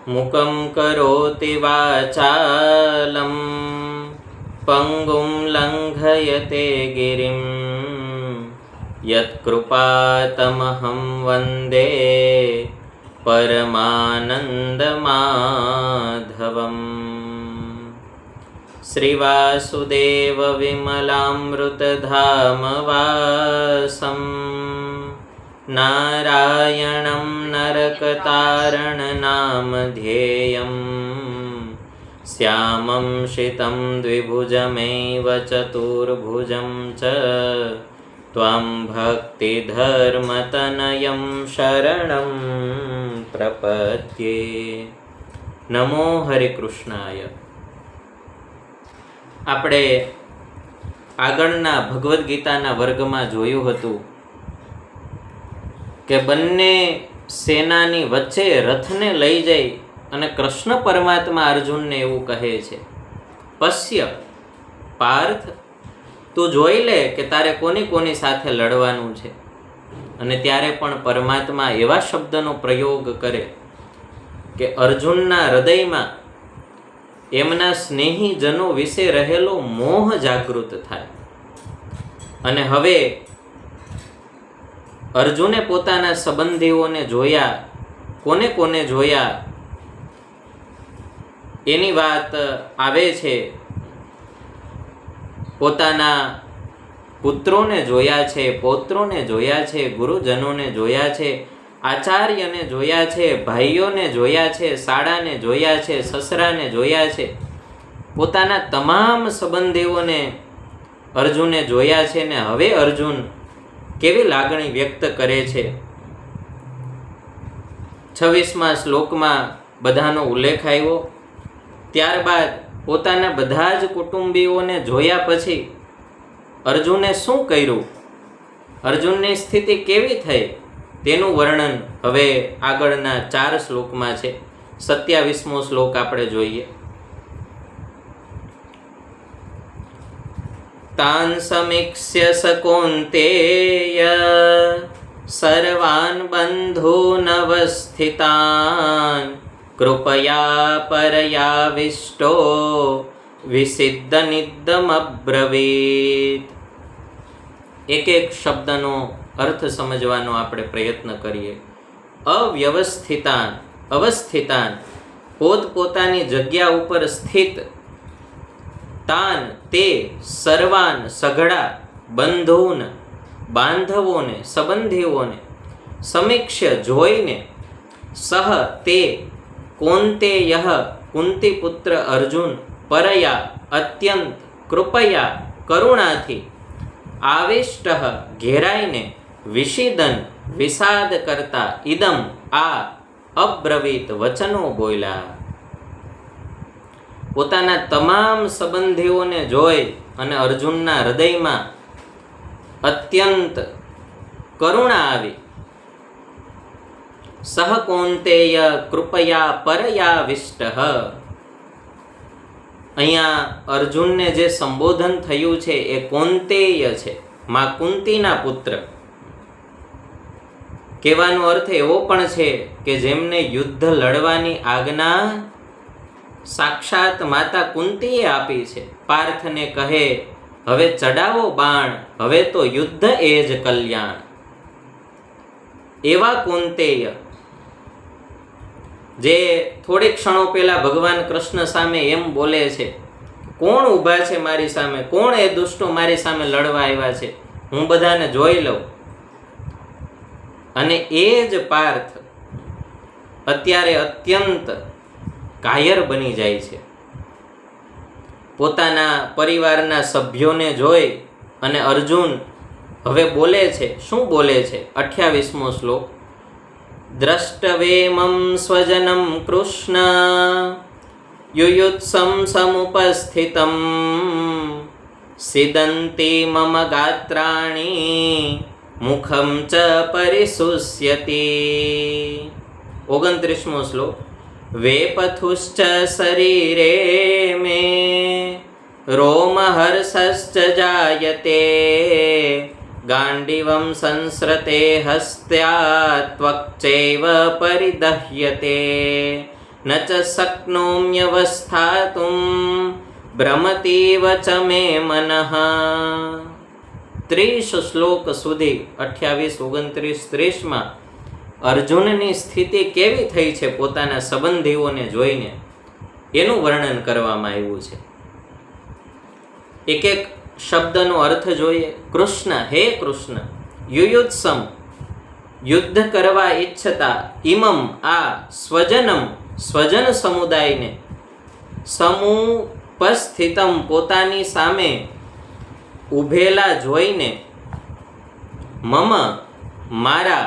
મુકં કરોતિ વાચાલં પંગું લંઘયતે ગિરિમ યત્કૃપાતમહં વંદે પરમાનંદમાધવમ. શ્રીવાસુદેવ વિમલામૃતધામવાસં નારાયણં નરકતારણનામધેયં શ્યામં શીतं દ્વિભુજમેવ ચતુર્ભુજં ચ ત્વાં ભક્તિધર્મતનયં શરણં પ્રપદ્યે. નમો હરિકૃષ્ણાય. આપણે આગળના ભગવદ્ ગીતાના વર્ગમાં જોયું હતું કે બંને સેનાની વચ્ચે રથને લઈ જઈ અને કૃષ્ણ પરમાત્મા અર્જુનને એવું કહે છે, પશ્ય પાર્થ, તું જોઈ લે કે તારે કોની કોની સાથે લડવાનું છે. અને ત્યારે પણ પરમાત્મા એવા શબ્દનો પ્રયોગ કરે કે અર્જુનના હૃદયમાં એમના સ્નેહીજનો વિશે રહેલો મોહ જાગૃત થાય. અને હવે અર્જુને પોતાના સંબંધીઓને જોયા, કોને કોને જોયા એની વાત આવે છે. પોતાના પુત્રોને જોયા છે, પૌત્રોને જોયા છે, ગુરુજનોને જોયા છે, આચાર્યને જોયા છે, ભાઈઓને જોયા છે, શાળાને જોયા છે, સસરાને જોયા છે. પોતાના તમામ સંબંધીઓને અર્જુને જોયા છે. ને હવે અર્જુન કેવી લાગણી વ્યક્ત કરે છે. 26મા શ્લોકમાં બધાનો ઉલ્લેખ આવ્યો. ત્યારબાદ પોતાના બધા જ કુટુંબીઓને જોયા પછી અર્જુને શું કર્યું, અર્જુનની સ્થિતિ કેવી થઈ, તેનું વર્ણન હવે આગળના 4 શ્લોકમાં છે. 27મો શ્લોક આપણે જોઈએ. તાન સમીક્ષ્ય સ કૌન્તેય સર્વાન બંધૂનવસ્થિતાન કૃપયા પરયાવિષ્ટો વિસિદ્ધનિદ્દમબ્રવીત. એક એક શબ્દનો અર્થ સમજવાનો આપણે પ્રયત્ન કરીએ. અવ્યવસ્થિતાન, અવસ્થિતાન, પોતપોતાની જગ્યા ઉપર સ્થિત. તાન, તે, સર્વાન, સઘળા, બંધૂન, બાંધવોને, સંબંધીઓને, સમીક્ષ્ય, જોઈને, સહ, તે, કૌન્તેય, કુંતી પુત્ર અર્જુન, પરયા, અત્યંત, કૃપયા, કરુણાથી, આવિષ્ટ, ઘેરાઈને, વિષિદન, વિષાદ કરતા, ઇદમ, આ, અબ્રવીત, વચનો બોલ્યા. પોતાના તમામ સંબંધીઓને જોઈ અને અર્જુનના હૃદયમાં અત્યંત કરુણા આવી. સહ કૌન્તેય કૃપયા પરયાવિષ્ટ. અહીંયા અર્જુનને જે સંબોધન થયું છે એ કૌન્તેય છે, મા કુંતીના પુત્ર. કહેવાનો અર્થ એવો પણ છે કે જેમને યુદ્ધ લડવાની આજ્ઞા સાક્ષાત માતા કુંતીએ આપી છે. પાર્થને કહે, હવે ચડાવો બાણ, હવે તો યુદ્ધ એ જ કલ્યાણ. એવા કૌન્તેય જે થોડી ક્ષણો પહેલા ભગવાન કૃષ્ણ સામે એમ બોલે છે, કોણ ઊભા છે મારી સામે, કોણ એ દુષ્ટો મારી સામે લડવા આવ્યા છે, હું બધાને જોઈ લઉં. અને એ જ પાર્થ અત્યારે અત્યંત કાયર બની જાય છે. પોતાના પરિવારના સભ્યોને જોઈ અને અર્જુન હવે બોલે છે. શું બોલે છે? 28મો શ્લોક. દ્રષ્ટવેમં સ્વજનમ કૃષ્ણ યુયુત્સમ સમુપસ્થિતમ સિદંતી મમ ગાત્રાણી મુખમ ચ પરિશુષ્યતિ. 29મો શ્લોક. વેપથુશ્ચ શરીરે મે રોમહર્ષશ્ચ જાયતે ગાંડીવમ સંસ્રતે હસ્ત્યા ત્વક્ચૈવ પરિદહ્યતે ન ચ શક્નોમ્યવસ્થાતુમ ભ્રમતીવ ચ મે મનઃ. 30 શ્લોક સુધી 28, 29, 30માં અર્જુનની સ્થિતિ કેવી થઈ છે પોતાના સંબંધીઓને જોઈને એનું વર્ણન કરવામાં આવ્યું છે. એક એક શબ્દનો અર્થ જોઈએ. કૃષ્ણ, હે કૃષ્ણ, યુયુત્સમ, યુદ્ધ કરવા ઈચ્છતા, ઇમમ, આ, સ્વજનમ, સ્વજન સમુદાયને, સમુપસ્થિતમ, પોતાની સામે ઊભેલા જોઈને, મમ, મારા,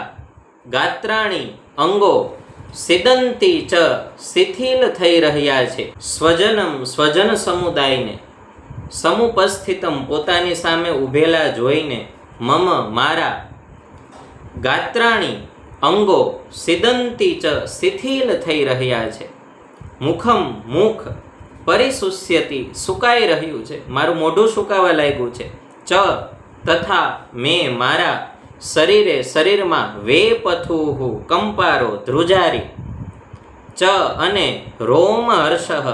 ગાત્રાણી, અંગો, સિદંતી ચ, શિથિલ થઈ રહ્યા છે. સ્વજનમ, સ્વજન સમુદાયને, સમુપસ્થિતમ, પોતાની સામે ઊભેલા જોઈને, મમ, મારા, ગાત્રાણી, અંગો, સિદંતી ચ, શિથિલ થઈ રહ્યા છે. મુખમ, મુખ, પરિશુષ્યતિ, સુકાઈ રહ્યું છે, મારું મોઢું સુકાવા લાગ્યું છે. ચ, તથા, મેં, મારા, શરીરે, શરીરમાં, વેપથુહુ, કંપારો, ધ્રુજારી, ચ, અને, રોમ હર્ષઃ,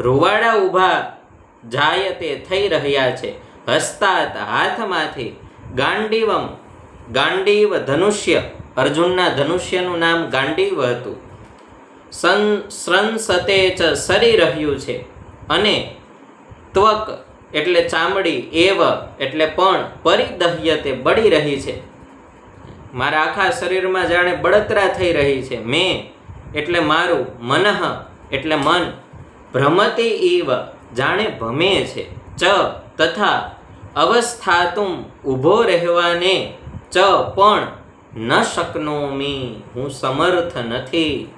રૂવાડા ઊભા જાયતે, થઈ રહ્યા છે. હસ્તાત, હાથમાંથી, ગાંડીવમ, ગાંડીવ, ધનુષ્ય, અર્જુનના ધનુષ્યનું નામ ગાંડીવ હતું. સ્રંસતે ચ, સરી રહ્યું છે. અને, ત્વક, એટલે ચામડી, એવ, એટલે પણ, પરિદહ્યતે, બળી રહી છે, મારા આખા શરીરમાં જાણે બળતરા થઈ રહી છે. મેં, એટલે મારું, મનઃ, એટલે મન, ભ્રમતી ઇવ, જાણે ભમે છે. ચ, તથા, અવસ્થાતુમ, ઊભો રહેવાને, ચ, પણ, ન શક્નોમી, હું સમર્થ નથી.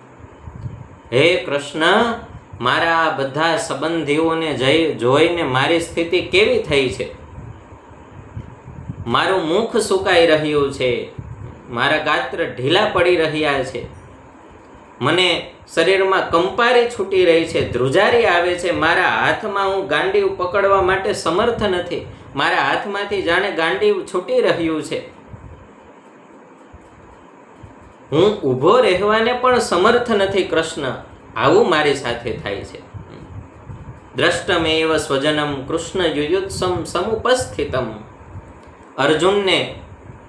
હે કૃષ્ણ, મારા આ બધા સંબંધીઓને જોઈને મારી સ્થિતિ કેવી થઈ છે. મારું મુખ સુકાઈ રહ્યું છે, મારા ગાત્ર ઢીલા પડી રહ્યા છે, મને શરીરમાં કંપારી છૂટી રહી છે, ધ્રુજારી આવે છે, મારા હાથમાં હું ગાંડીવ પકડવા માટે સમર્થ નથી, મારા હાથમાંથી જાણે ગાંડીવ છૂટી રહ્યું છે, હું ઊભો રહેવાને પણ સમર્થ નથી. કૃષ્ણ, આવું મારી સાથે થાય છે. દ્રષ્ટમેવ સ્વજનમ કૃષ્ણ યુયુત્સમ સમુપસ્થિતમ. અર્જુનને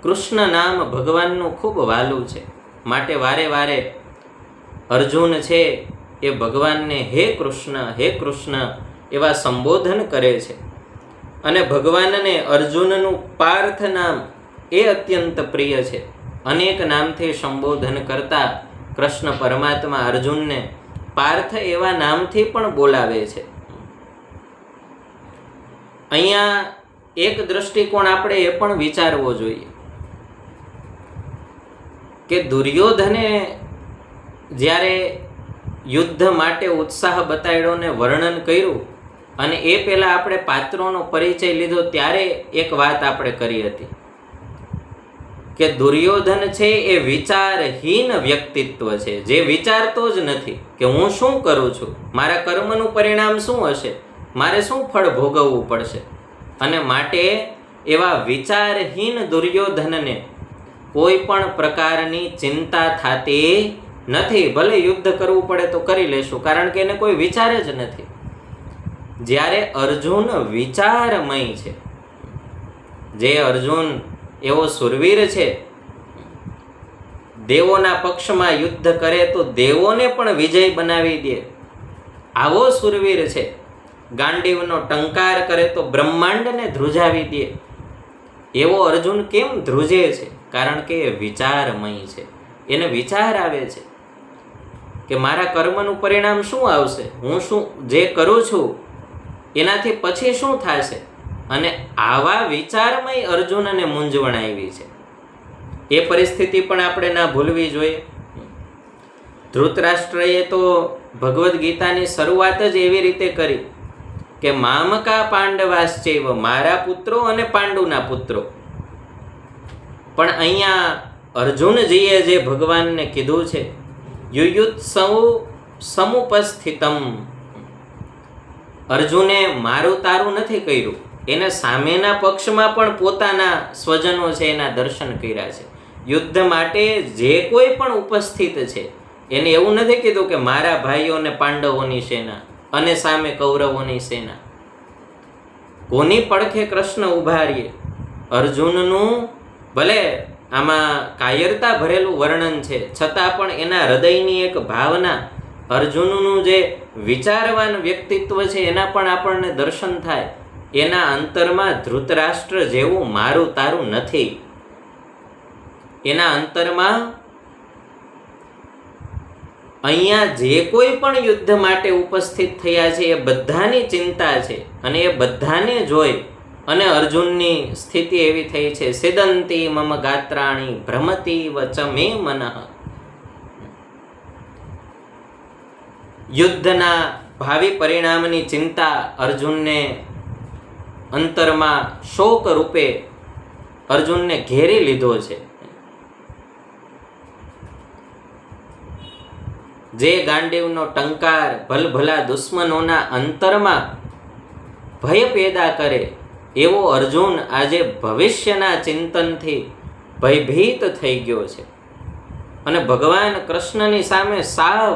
કૃષ્ણ નામ ભગવાનનું ખૂબ વહાલું છે, માટે વારે વારે અર્જુન છે એ ભગવાનને હે કૃષ્ણ એવા સંબોધન કરે છે. અને ભગવાનને અર્જુનનું પાર્થ નામ એ અત્યંત પ્રિય છે. અનેક નામથી સંબોધન કરતા કૃષ્ણ પરમાત્મા અર્જુનને પાર્થ એવા નામથી પણ બોલાવે છે. અહીંયા એક દૃષ્ટિકોણ આપણે એ પણ વિચારવો જોઈએ કે દુર્યોધને જ્યારે યુદ્ધ માટે ઉત્સાહ બતાડ્યો ને વર્ણન કર્યું, અને એ પહેલાં આપણે પાત્રોનો પરિચય લીધો ત્યારે એક વાત આપણે કરી હતી કે દુર્યોધન છે એ વિચારહીન વ્યક્તિત્વ છે, જે વિચારતો જ નથી કે હું શું કરું છું, મારા કર્મનું પરિણામ શું હશે, મારે શું ફળ ભોગવવું પડશે. અને માટે એવા વિચારહીન દુર્યોધનને કોઈ પણ પ્રકારની ચિંતા થતી નથી. ભલે યુદ્ધ કરવું પડે તો કરી લેશું, કારણ કે એને કોઈ વિચાર જ નથી. જ્યારે અર્જુન વિચારમય છે, જે અર્જુન એવો સુરવીર છે, દેવોના પક્ષમાં યુદ્ધ કરે તો દેવોને પણ વિજય બનાવી દે, આવો સુરવીર છે. ગાંડીવનો ટંકાર કરે તો બ્રહ્માંડને ધ્રુજાવી દે, એવો અર્જુન કેમ ધ્રુજે છે? કારણ કે એ વિચારમય છે. એને વિચાર આવે છે કે મારા કર્મનું પરિણામ શું આવશે, હું શું જે કરું છું એનાથી પછી શું થશે. અને આવા વિચારમય અર્જુનને મૂંઝવણ આવી છે. એ પરિસ્થિતિ પણ આપણે ના ભૂલવી જોઈએ. ધૃતરાષ્ટ્રએ તો ભગવદ્ ગીતાની શરૂઆત જ એવી રીતે કરી કે મામકા પાંડવાશ્ચૈવ, મારા પુત્રો અને પાંડુના પુત્રો. પણ અહીંયા અર્જુનજીએ જે ભગવાનને કીધું છે યુયુત્સવ સમુપસ્થિતમ, અર્જુને મારું તારું નથી કર્યું, એને સામેના પક્ષમાં પણ પોતાના સ્વજનો છે એના દર્શન કર્યા છે. યુદ્ધ માટે જે કોઈ પણ ઉપસ્થિત છે એને એવું નથી કીધું કે મારા ભાઈઓને પાંડવોની સેના અને સામે કૌરવોની સેના. કોની પડખે કૃષ્ણ ઉભા રહીએ? અર્જુનનું ભલે આમાં કાયરતા ભરેલું વર્ણન છે, છતાં પણ એના હૃદયની એક ભાવના, અર્જુનનું જે વિચારવાન વ્યક્તિત્વ છે એના પણ આપણને દર્શન થાય. એના અંતરમાં ધૃતરાષ્ટ્ર જેવું મારું તારું નથી. એના અંતરમાં અહીંયા જે કોઈ પણ યુદ્ધ માટે ઉપસ્થિત થયા છે એ બધાની ચિંતા છે, અને એ બધાને જોઈ અને અર્જુનની સ્થિતિ એવી થઈ છે, સિદંતી મમ ગાત્રાણી ભ્રમતી વચ મે મનઃ. યુદ્ધના ભાવિ પરિણામની ચિંતા અર્જુનને અંતરમાં શોક રૂપે અર્જુનને ઘેરી લીધો છે. જે ગાંડીવનો ટંકાર ભલભલા દુશ્મનોના અંતરમાં ભય પેદા કરે એવો અર્જુન આજે ભવિષ્યના ચિંતનથી ભયભીત થઈ ગયો છે, અને ભગવાન કૃષ્ણની સામે સાવ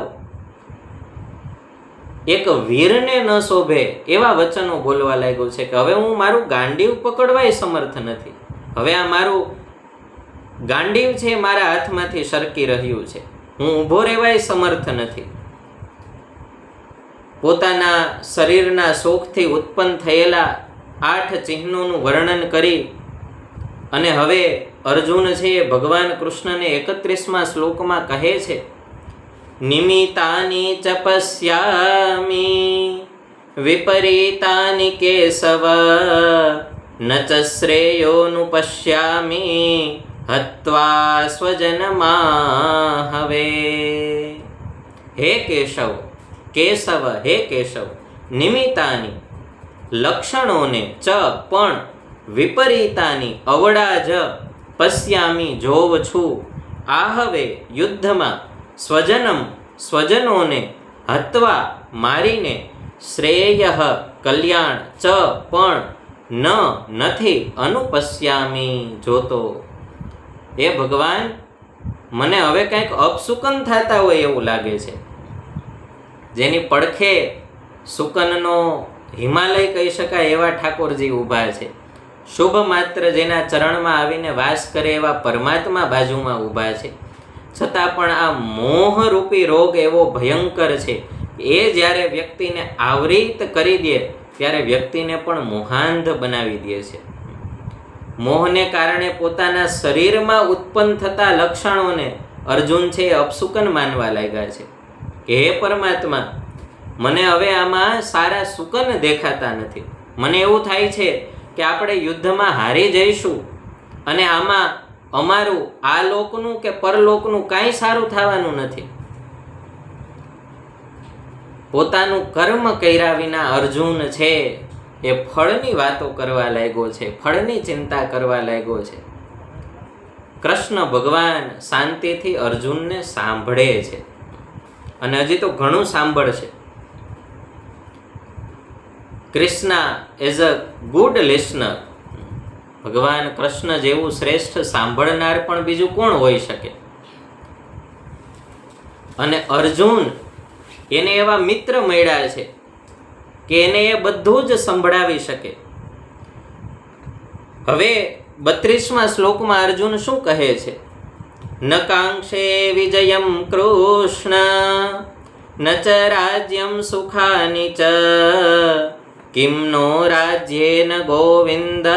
એક વીરને ન શોભે એવા વચનો બોલવા લાગ્યો છે કે હવે હું મારું ગાંડીવ પકડવાય સમર્થ નથી. હવે આ મારું ગાંડીવ છે મારા હાથમાંથી સરકી રહ્યું છે, હું ઊભો રહેવાય સમર્થ નથી. પોતાના શરીરના શોખથી ઉત્પન્ન થયેલા 8 ચિહ્નોનું વર્ણન કરી અને હવે અર્જુન છે એ ભગવાન કૃષ્ણને 31મા શ્લોકમાં કહે છે, નિમિતાની ચ પશ્યામી વિપરીતાની કેશવ ન ચ શ્રેયોનું પશ્યામી હત્વા સ્વજનમાહવે. હે કેશવ, કેશવ હે કેશવ, નિમિતાની લક્ષણોને, ચ પણ, વિપરીતાની અવળા જ, પશ્યામી જોવ છું, આહવે યુદ્ધમાં, સ્વજનમ સ્વજનોને, હત્વા મારીને, શ્રેય કલ્યાણ, ચ પણ, ન નથી, અનુપશ્યામી જોતો. એ ભગવાન, મને હવે કંઈક અપશુકન થતા હોય એવું લાગે છે. જેની પડખે શુકનનો હિમાલય કહી શકાય એવા ઠાકોરજી ઊભા છે. શુભ માત્ર જેના ચરણમાં આવીને વાસ કરે એવા પરમાત્મા બાજુમાં ઊભા છે. છતાં પણ આ મોહરૂપી રોગ એવો ભયંકર છે, એ જ્યારે વ્યક્તિને આવૃત કરી દે ત્યારે વ્યક્તિને પણ મોહાંધ બનાવી દે છે. મોહને કારણે પોતાના શરીરમાં ઉત્પન્ન થતા લક્ષણોને અર્જુન છે એ અપશુકન માનવા લાગ્યા છે કે હે પરમાત્મા, મને હવે આમાં સારા શુકન દેખાતા નથી. મને એવું થાય છે કે આપણે યુદ્ધમાં હારી જઈશું અને આમાં અમારું આ લોકનું કે પરલોકનું કાંઈ સારું થવાનું નથી. પોતાનું કર્મ કર્યા વિના અર્જુન છે એ ફળની વાતો કરવા લાગ્યો છે, ફળની ચિંતા કરવા લાગ્યો છે. કૃષ્ણ ભગવાન શાંતિથી અર્જુનને સાંભળે છે, અને હજી તો ઘણું સાંભળશે. Krishna is a good listener. ભગવાન કૃષ્ણ જેવું શ્રેષ્ઠ સાંભળનાર પણ બીજું કોણ હોઈ શકે? અને અર્જુન, એને એવા મિત્ર મળ્યા છે કે એને એ બધું જ સંભળાવી શકે. હવે 32મા શ્લોકમાં અર્જુન શું કહે છે? ન કાંક્ષે વિજયમ કૃષ્ણ ન ચ રાજ્યમ સુખાની ચ કિમ નો રાજ્યેન ગોવિંદ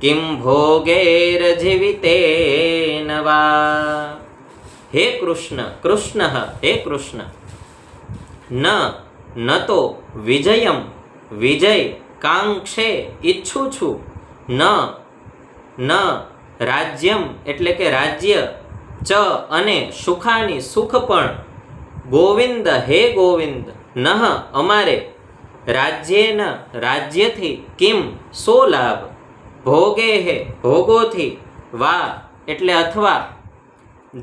કિમ ભોગેર જીવિતેન વા. હે કૃષ્ણ, કૃષ્ણ હે કૃષ્ણ, ન તો વિજયમ વિજય, કાંક્ષે ઈચ્છું છું, ન રાજ્યમ એટલે કે રાજ્ય, ચ અને સુખાની સુખ પણ, ગોવિંદ હે ગોવિંદ, નહ અમારે, રાજ્યેન રાજ્યથી, કિમ સો લાભ, ભોગે હે ભોગોથી, વા એટલે અથવા,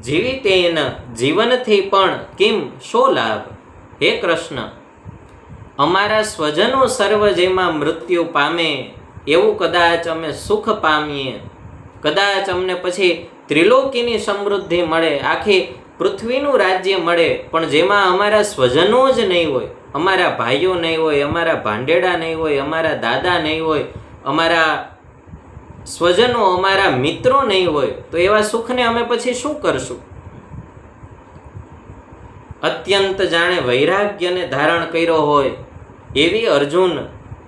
જીવિતેન જીવનથી પણ, કિમ શો લાભ. હે કૃષ્ણ, અમારા સ્વજનો સર્વ જેમાં મૃત્યુ પામે એવું કદાચ અમે સુખ પામીએ, કદાચ અમને પછી ત્રિલોકીની સમૃદ્ધિ મળે, આખી પૃથ્વીનું રાજ્ય મળે, પણ જેમાં અમારા સ્વજનો જ નહીં હોય, અમારા ભાઈઓ નહીં હોય, અમારા ભાંડેડા નહીં હોય, અમારા દાદા નહીં હોય, અમારા સ્વજનો, અમારા મિત્રો નહીં હોય, તો એવા સુખને અમે પછી શું કરશું? અત્યંત જાણે વૈરાગ્યને ધારણ કર્યો હોય એવી અર્જુન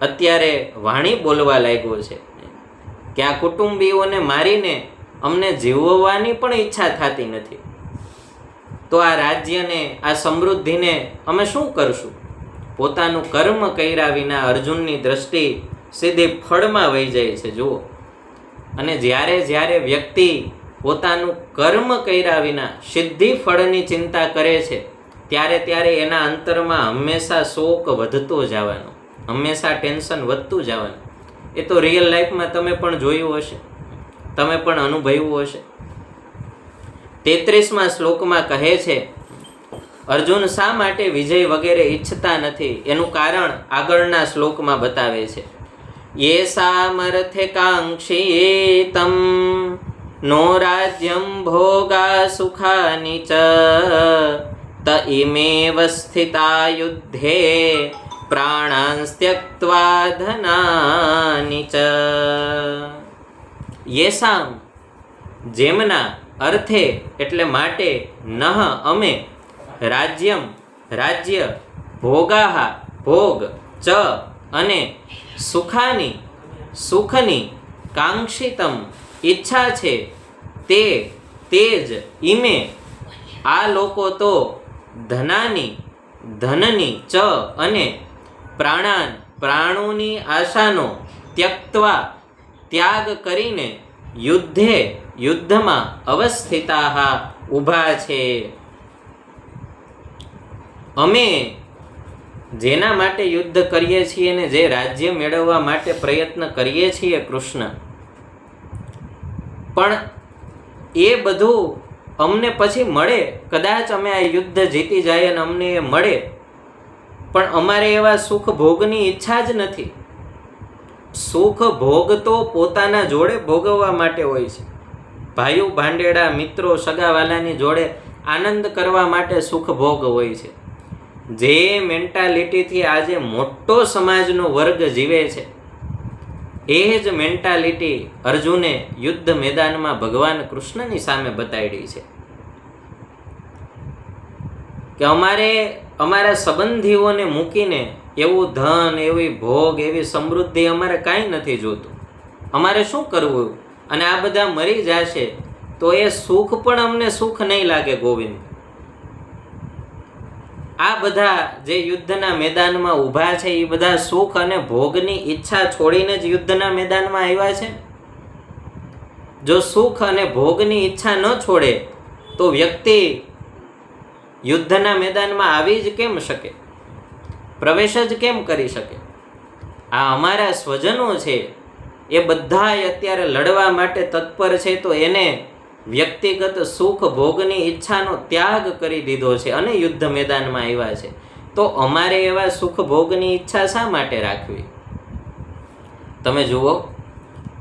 અત્યારે વાણી બોલવા લાગ્યો છે કે આ કુટુંબીઓને મારીને અમને જીવવાની પણ ઈચ્છા થતી નથી, તો આ રાજ્યને, આ સમૃદ્ધિને અમે શું કરશું? પોતાનું કર્મ કર્યા વિના અર્જુનની દ્રષ્ટિ સીધી ફળમાં વહી જાય છે. જુઓ, અને જ્યારે જ્યારે વ્યક્તિ પોતાનું કર્મ કર્યા વિના સિદ્ધિ ફળની ચિંતા કરે છે, ત્યારે ત્યારે એના અંતરમાં હંમેશા શોક વધતો જવાનો, હંમેશા ટેન્શન વધતું જવાનું. એ તો રિયલ લાઈફમાં તમે પણ જોયું હશે, તમે પણ અનુભવ્યું હશે. 33મા શ્લોકમાં કહે છે, અર્જુન શા માટે વિજય વગેરે ઈચ્છતા નથી એનું કારણ આગળના શ્લોકમાં બતાવે છે. યેષામર્થે કાંક્ષીતમ નો રાજ્યમ ભોગા સુખાની ચ ત ઇમેવ સ્થિતા યુદ્ધે પ્રાણાંસ ત્યક્ત્વા ધનાની ચ. યેષામ જેમના, અર્થે એટલે માટે, નહ અમે, રાજ્યમ રાજ્ય, ભોગાહા ભોગ, ચ અને સુખાની સુખની, કાંક્ષિતમ ઈચ્છા છે, તે જ, ઈમે આ લોકો તો, ધનાની ધનની, ચ અને પ્રાણાન પ્રાણોની આશાનો, ત્યક્ત્વા ત્યાગ કરીને, યુદ્ધે યુદ્ધમાં, અવસ્થિતા ઊભા છે. અમે જેના માટે યુદ્ધ કરીએ છીએ ને જે રાજ્ય મેળવવા માટે પ્રયત્ન કરીએ છીએ કૃષ્ણ, પણ એ બધું અમને પછી મળે, કદાચ અમે આ યુદ્ધ જીતી જાય અને અમને એ મળે, પણ અમારે એવા સુખ ભોગની ઈચ્છા જ નથી. સુખ ભોગ તો પોતાના જોડે ભોગવવા માટે હોય છે. ભાઈઓ ભાંડેડા, મિત્રો, સગાવાલાની જોડે આનંદ કરવા માટે સુખ ભોગ હોય છે. જે મેન્ટાલિટીથી આજે મોટો સમાજનો વર્ગ જીવે છે, એ જ મેન્ટાલિટી અર્જુને યુદ્ધ મેદાનમાં ભગવાન કૃષ્ણની સામે બતાડી છે કે અમારે અમારા સંબંધીઓને મૂકીને એવું ધન, એવી ભોગ, એવી સમૃદ્ધિ અમારે કાંઈ નથી જોતું. અમારે શું કરવું? અને આ બધા મરી જશે તો એ સુખ પણ અમને સુખ નહીં લાગે. ગોવિંદ, આ બધા જે યુદ્ધના મેદાનમાં ઊભા છે એ બધા સુખ અને ભોગની ઈચ્છા છોડીને જ યુદ્ધના મેદાનમાં આવ્યા છે. જો સુખ અને ભોગની ઈચ્છા ન છોડે તો વ્યક્તિ યુદ્ધના મેદાનમાં આવી જ કેમ શકે? પ્રવેશ જ કેમ કરી શકે? આ અમારા સ્વજનો છે, એ બધા અત્યારે લડવા માટે તત્પર છે, તો એને વ્યક્તિગત સુખ ભોગની ઈચ્છાનો ત્યાગ કરી દીધો છે અને યુદ્ધ મેદાનમાં આવ્યા છે. તો અમારે એવા સુખ ભોગની ઈચ્છા શા માટે રાખવી? તમે જુઓ,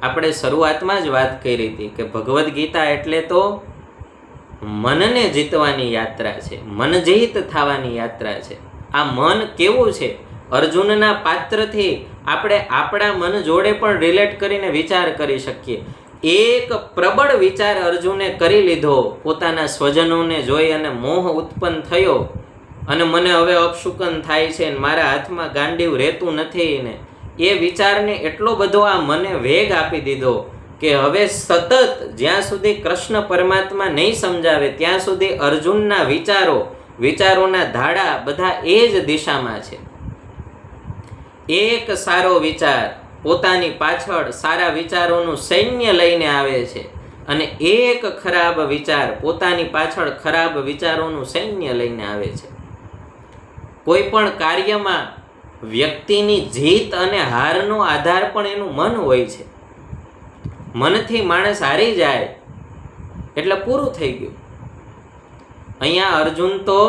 આપણે શરૂઆતમાં જ વાત કરી હતી કે ભગવદ્ ગીતા એટલે તો મનને જીતવાની યાત્રા છે, મનજીત થવાની યાત્રા છે. આ મન કેવું છે? અર્જુનના પાત્રથી આપણે આપણા મન જોડે પણ રિલેટ કરીને વિચાર કરી શકીએ. એક પ્રબળ વિચાર અર્જુને કરી લીધો, પોતાના સ્વજનોને જોઈ અને મોહ ઉત્પન્ન થયો અને મને હવે અપશુકન થાય છે, મારા હાથમાં ગાંડીવ રહેતું નથી ને એ વિચારને એટલો બધો આ મને વેગ આપી દીધો કે હવે સતત જ્યાં સુધી કૃષ્ણ પરમાત્મા નહીં સમજાવે ત્યાં સુધી અર્જુનના વિચારોના ધાડા બધા એ જ દિશામાં છે. એક સારો વિચાર પોતાની પાછળ સારા વિચારોનું સૈન્ય લઈને આવે છે અને એક ખરાબ વિચાર પોતાની પાછળ ખરાબ વિચારોનું સૈન્ય લઈને આવે છે. કોઈ પણ કાર્યમાં વ્યક્તિની જીત અને હારનો આધાર પણ એનું મન હોય છે. મનથી માણસ હારી જાય એટલે પૂરું થઈ ગયું. અહીંયા અર્જુન તો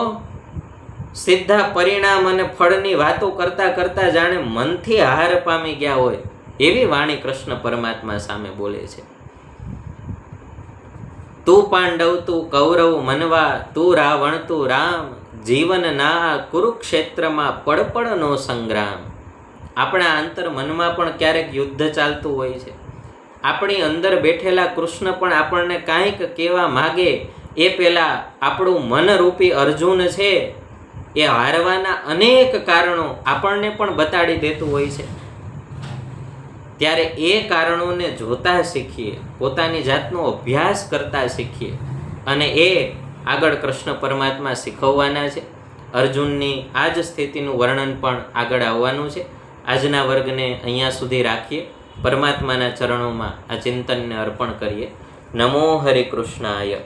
સીધા પરિણામ અને ફળની વાતો કરતા કરતા જાણે મનથી હાર પામી ગયા હોય એવી વાણી કૃષ્ણ પરમાત્મા સામે બોલે છે. તું પાંડવ તું કૌરવ મનવા, તું રાવણ તું રામ, જીવન ના કુરુક્ષેત્રમાં પડપડનો સંગ્રામ. આપણા અંતર મનમાં પણ ક્યારેક યુદ્ધ ચાલતું હોય છે. આપણી અંદર બેઠેલા કૃષ્ણ પણ આપણને કાંઈક કહેવા માગે એ પહેલાં આપણું મનરૂપી અર્જુન છે એ હારવાના અનેક કારણો આપણને પણ બતાડી દેતું હોય છે. ત્યારે એ કારણોને જોતા શીખીએ, પોતાની જાતનો અભ્યાસ કરતા શીખીએ અને એ આગળ કૃષ્ણ પરમાત્મા શીખવવાના છે. અર્જુનની આ જ સ્થિતિનું વર્ણન પણ આગળ આવવાનું છે. આજના વર્ગને અહીંયા સુધી રાખીએ. પરમાત્માના ચરણોમાં આ ચિંતનને અર્પણ કરીએ. નમો હરિ કૃષ્ણાય.